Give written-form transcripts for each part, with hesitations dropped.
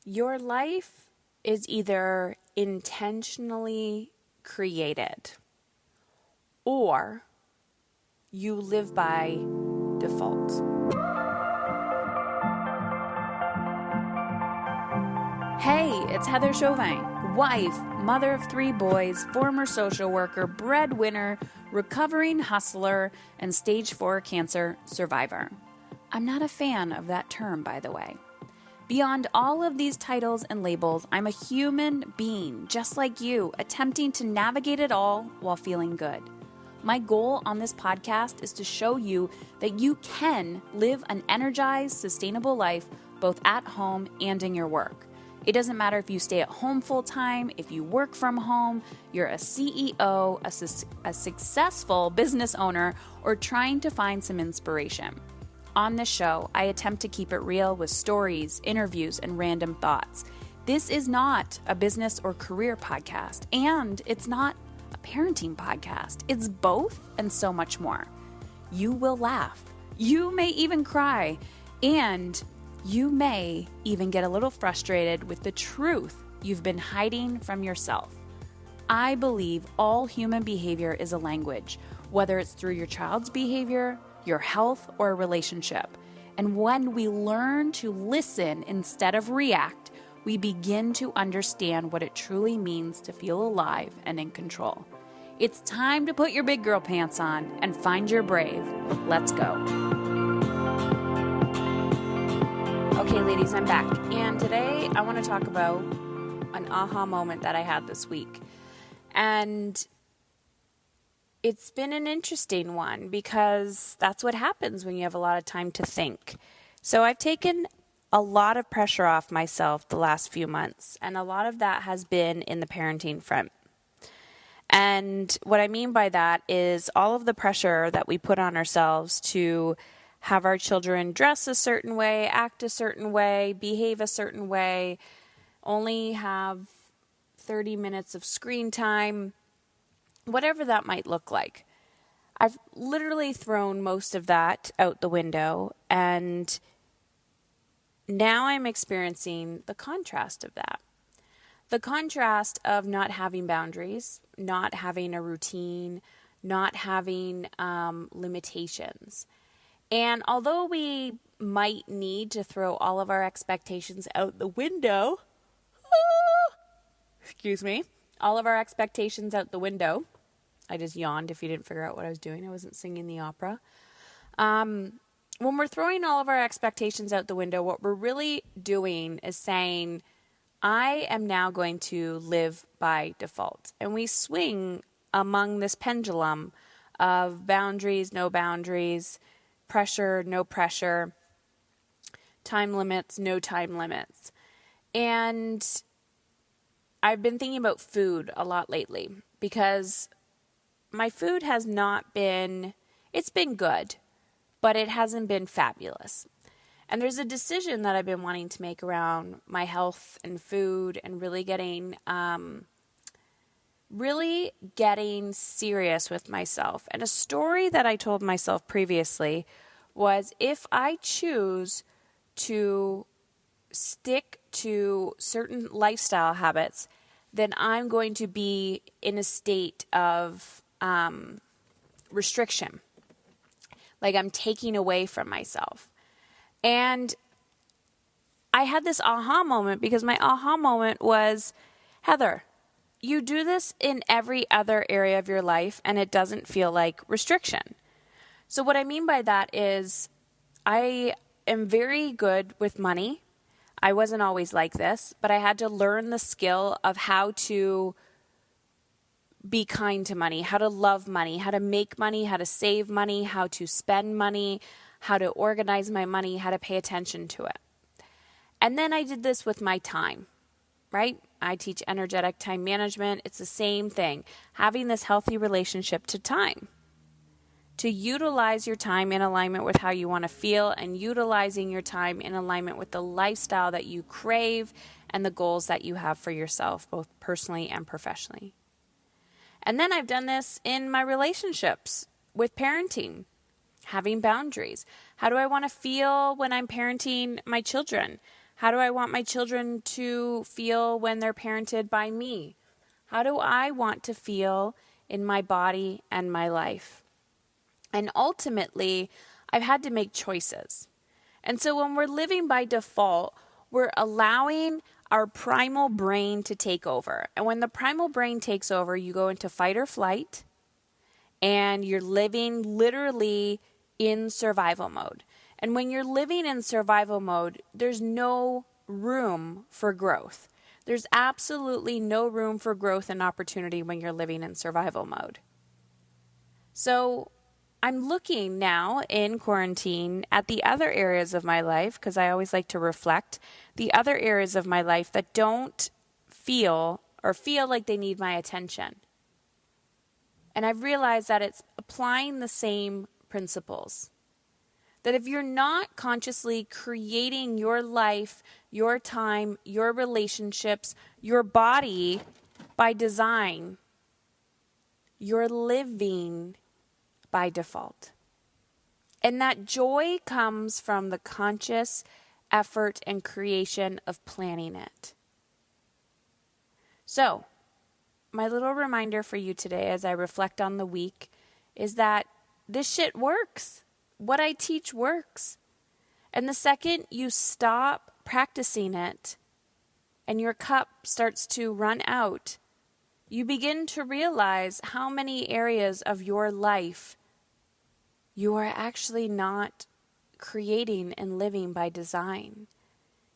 Your life is either intentionally created or you live by default. Hey, it's Heather Chauvin, wife, mother of 3 boys, former social worker, breadwinner, recovering hustler, and stage 4 cancer survivor. I'm not a fan of that term, by the way. Beyond all of these titles and labels, I'm a human being, just like you, attempting to navigate it all while feeling good. My goal on this podcast is to show you that you can live an energized, sustainable life both at home and in your work. It doesn't matter if you stay at home full-time, if you work from home, you're a CEO, a successful business owner, or trying to find some inspiration. On this show, I attempt to keep it real with stories, interviews, and random thoughts. This is not a business or career podcast, and it's not a parenting podcast. It's both and so much more. You will laugh. You may even cry, and you may even get a little frustrated with the truth you've been hiding from yourself. I believe all human behavior is a language, whether it's through your child's behavior, your health, or a relationship. And when we learn to listen instead of react, we begin to understand what it truly means to feel alive and in control. It's time to put your big girl pants on and find your brave. Let's go. Okay, ladies, I'm back. And today I want to talk about an aha moment that I had this week. And it's been an interesting one because that's what happens when you have a lot of time to think. So I've taken a lot of pressure off myself the last few months, and a lot of that has been in the parenting front. And what I mean by that is all of the pressure that we put on ourselves to have our children dress a certain way, act a certain way, behave a certain way, only have 30 minutes of screen time, whatever that might look like. I've literally thrown most of that out the window, and now I'm experiencing the contrast of that. The contrast of not having boundaries, not having a routine, not having limitations. And although we might need to throw all of our expectations out the window, all of our expectations out the window. I just yawned if you didn't figure out what I was doing. I wasn't singing the opera. When we're throwing all of our expectations out the window, what we're really doing is saying, I am now going to live by default. And we swing among this pendulum of boundaries, no boundaries, pressure, no pressure, time limits, no time limits. And I've been thinking about food a lot lately because my food has not been, it's been good, but it hasn't been fabulous. And there's a decision that I've been wanting to make around my health and food and really getting serious with myself. And a story that I told myself previously was if I choose to stick to certain lifestyle habits, then I'm going to be in a state of restriction. Like I'm taking away from myself. And I had this aha moment because my aha moment was, Heather, you do this in every other area of your life and it doesn't feel like restriction. So what I mean by that is I am very good with money. I wasn't always like this, but I had to learn the skill of how to be kind to money, how to love money, how to make money, how to save money, how to spend money, how to organize my money, how to pay attention to it. And then I did this with my time, right? I teach energetic time management. It's the same thing, having this healthy relationship to time, to utilize your time in alignment with how you want to feel and utilizing your time in alignment with the lifestyle that you crave and the goals that you have for yourself, both personally and professionally. And then I've done this in my relationships with parenting, having boundaries. How do I want to feel when I'm parenting my children? How do I want my children to feel when they're parented by me? How do I want to feel in my body and my life? And ultimately, I've had to make choices. And so when we're living by default, we're allowing our primal brain to take over. And when the primal brain takes over, you go into fight or flight, and you're living literally in survival mode. And when you're living in survival mode, there's no room for growth. There's absolutely no room for growth and opportunity when you're living in survival mode. So I'm looking now in quarantine at the other areas of my life, because I always like to reflect, the other areas of my life that don't feel like they need my attention. And I've realized that it's applying the same principles. That if you're not consciously creating your life, your time, your relationships, your body by design, you're living by default. And that joy comes from the conscious effort and creation of planning it. So, my little reminder for you today as I reflect on the week is that this shit works. What I teach works. And the second you stop practicing it and your cup starts to run out, you begin to realize how many areas of your life you are actually not creating and living by design.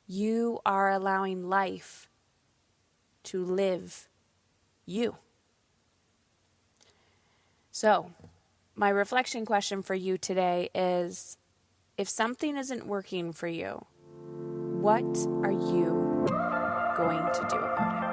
You are allowing life to live you. So, my reflection question for you today is, if something isn't working for you, what are you going to do about it?